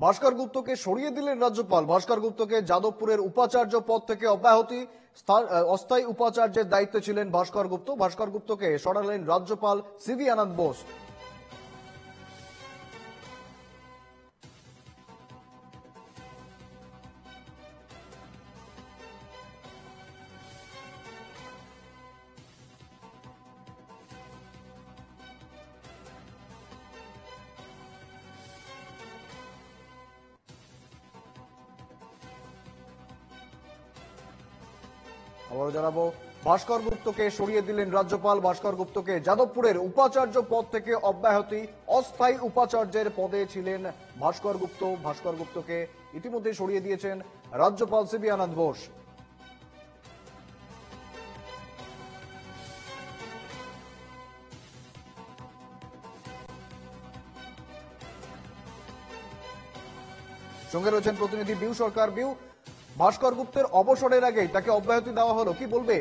ভাস্কর গুপ্তকে সরিয়ে দিলেন রাজ্যপাল। ভাস্কর গুপ্তকে যাদবপুরের উপাচার্য পদ থেকে অব্যাহতি, অস্থায়ী উপাচার্যের দায়িত্বে ছিলেন ভাস্কর গুপ্ত। ভাস্কর গুপ্তকে সরালেন রাজ্যপাল সিভি আনন্দ বোস। আবারও জানাবো, ভাস্কর গুপ্তকে সরিয়ে দিলেন রাজ্যপাল। ভাস্কর গুপ্তকে যাদবপুরের উপাচার্য পদ থেকে অব্যাহতি, অস্থায়ী উপাচার্যের পদে ছিলেন ভাস্কর গুপ্ত। ভাস্কর গুপ্তকে ইতিমধ্যে সরিয়ে দিয়েছেন রাজ্যপাল সিবি আনন্দ বোস। সঙ্গে রয়েছেন প্রতিনিধি বিউ সরকার। বিউ, ভাস্কর গুপ্তের অবসরের আগেই তাকে অব্যাহতি দেওয়া হলো, কি বলবে?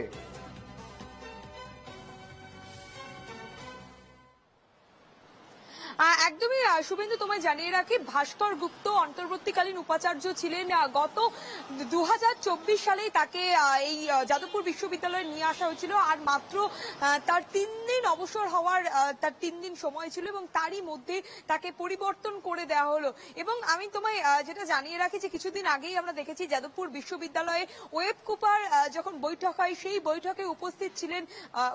একদমই শুভেন্দু, তোমায় জানিয়ে রাখি, ভাস্কর গুপ্ত অন্তর্বর্তীকালীন উপাচার্য ছিলেন। গত 2024 সালেই তাকে এই যাদবপুর বিশ্ববিদ্যালয়ে নিয়ে আসা হয়েছিল। আর মাত্র তার 3 দিন অবসর হওয়ার তার 3 দিন সময় ছিল এবং তারই মধ্যে তাকে পরিবর্তন করে দেওয়া হলো। এবং আমি তোমায় যেটা জানিয়ে রাখি যে কিছুদিন আগেই আমরা দেখেছি যাদবপুর বিশ্ববিদ্যালয়ে ওয়েব কুপার যখন বৈঠক হয়, সেই বৈঠকে উপস্থিত ছিলেন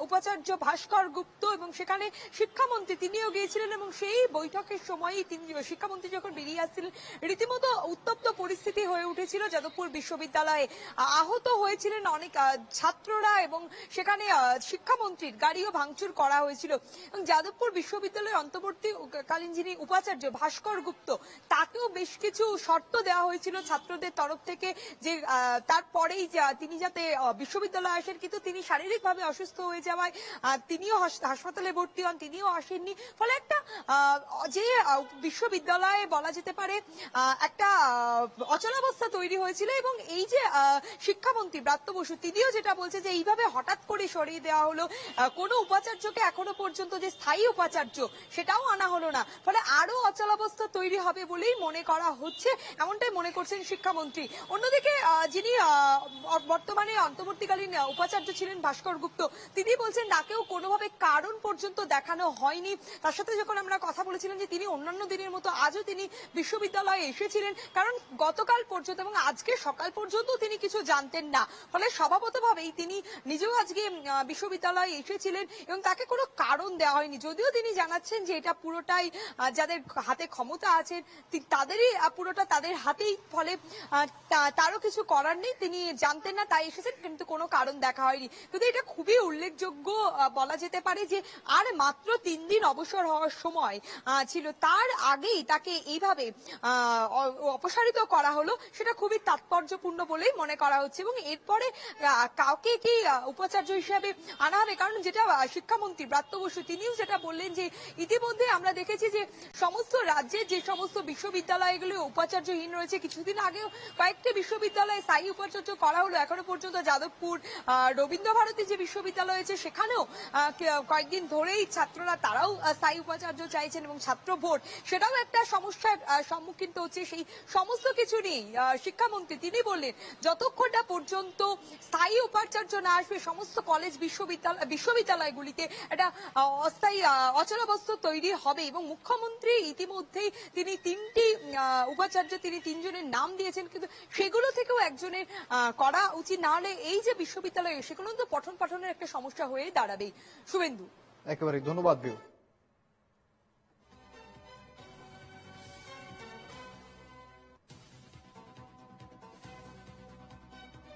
উপাচার্য ভাস্কর গুপ্ত এবং সেখানে শিক্ষামন্ত্রী তিনিও গিয়েছিলেন। এবং সেই বৈঠকের সময়ই তিনি, শিক্ষামন্ত্রী যখন বেরিয়ে আসছিলেন, রীতিমতো উত্তপ্ত পরিস্থিতি হয়ে উঠেছিল যাদবপুর বিশ্ববিদ্যালয়ে। আহত হয়েছিলেন অনেক ছাত্ররা এবং সেখানে শিক্ষামন্ত্রীর গাড়িও ভাঙচুর করা হয়েছিল। এবং যাদবপুর বিশ্ববিদ্যালয়ের অন্তর্বর্তীকালীন যিনি উপাচার্য ভাস্কর গুপ্ত, তাকেও বেশ কিছু শর্ত দেওয়া হয়েছিল ছাত্রদের তরফ থেকে যে তারপরেই তিনি যাতে বিশ্ববিদ্যালয়ে আসেন। কিন্তু তিনি শারীরিকভাবে অসুস্থ হয়ে যাওয়ায় তিনিও হাসপাতালে ভর্তি হন, তিনিও আসেননি। ফলে একটা যে বিশ্ববিদ্যালয়ে বলা যেতে পারে একটা অচলাবস্থা তৈরি হয়েছিল। এবং এই যে শিক্ষামন্ত্রী ব্রাত্য বসু, তিনিও যেটা বলছে যে এইভাবে হঠাৎ করে সরিয়ে দেওয়া হলো, কোনো উপাচার্যকে এখনো পর্যন্ত যে স্থায়ী উপাচার্য সেটাও আনা হলো না, ফলে আরো অচলাবস্থা তৈরি হবে বলেই মনে করা হচ্ছে, এমনটাই মনে করছেন শিক্ষামন্ত্রী। অন্যদিকে যিনি বর্তমানে অন্তর্বর্তীকালীন উপাচার্য ছিলেন ভাস্কর গুপ্ত, তিনি বলছেন তাকেও কোনোভাবে কারণ পর্যন্ত দেখানো হয়নি। তার সাথে যখন আমরা কথা বলেছিলাম যে তিনি অন্যান্য দিনের মতো আজও তিনি বিশ্ববিদ্যালয়ে এসেছিলেন, কারণ গতকাল পর্যন্ত এবং আজকে সকাল পর্যন্ত তিনি কিছু জানতেন না। ফলে স্বভাবতভাবেই তিনি নিজেও আজকে বিশ্ববিদ্যালয়ে এসেছিলেন এবং তাকে কোনো কারণ দেওয়া হয়নি। যদিও তিনি জানাচ্ছেন যে এটা পুরোটাই যাদের হাতে ক্ষমতা আছে তাদেরই পুরোটা তাদের হাতেই, ফলে তারও কিছু করার নেই, তিনি জানতেন না তাই এসেছেন, কিন্তু কোনো কারণ দেখা হয়নি। কিন্তু এটা খুবই উল্লেখযোগ্য বলা যেতে পারে যে আর মাত্র 3 দিন অবসর হওয়ার সময় ছিল, তার আগেই তাকে এইভাবে অপসারিত করা হলো, সেটা খুবই তাৎপর্যপূর্ণ বলেই মনে করা হচ্ছে। এবং এরপরে কাউকে কি উপাচার্য হিসাবে আনা হবে, কারণ যেটা শিক্ষামন্ত্রী ব্রাত্য বসু তিনিও যেটা বললেন যে ইতিমধ্যে আমরা দেখেছি যে সমস্ত রাজ্যে যে সমস্ত বিশ্ববিদ্যালয়গুলো উপাচার্যহীন রয়েছে, কিছুদিন আগেও কয়েকটি বিশ্ববিদ্যালয়ে স্থায়ী উপাচার্য করা হলো। এখনো পর্যন্ত যাদবপুর রবীন্দ্রভারতী যে বিশ্ববিদ্যালয় আছে সেখানেও কয়েকদিন ধরেই ছাত্ররা তারাও স্থায়ী উপাচার্য চাইছেন এবং ছাত্র ভোট সেটাও একটা সমস্যার সম্মুখীন হচ্ছে। সেই সমস্ত কিছু নিয়েই শিক্ষামন্ত্রী তিনি বললেন যতক্ষণ পর্যন্ত স্থায়ী উপাচার্য না আসবে সমস্ত কলেজ বিশ্ববিদ্যালয়গুলিতে একটা অস্থায়ী অচলাবস্থা তৈরি হবে। এবং মুখ্যমন্ত্রী ইতিমধ্যেই তিনি 3টি উপাচার্য, তিনি 3 জনের নাম দিয়েছেন, কিন্তু সেগুলো থেকেও একজনের করা উচিত, না হলে এই যে বিশ্ববিদ্যালয় সেগুলো তো পঠন পাঠনের একটা সমস্যা হয়ে দাঁড়াবেই। শুভেন্দু, একেবারে ধন্যবাদ বিউ।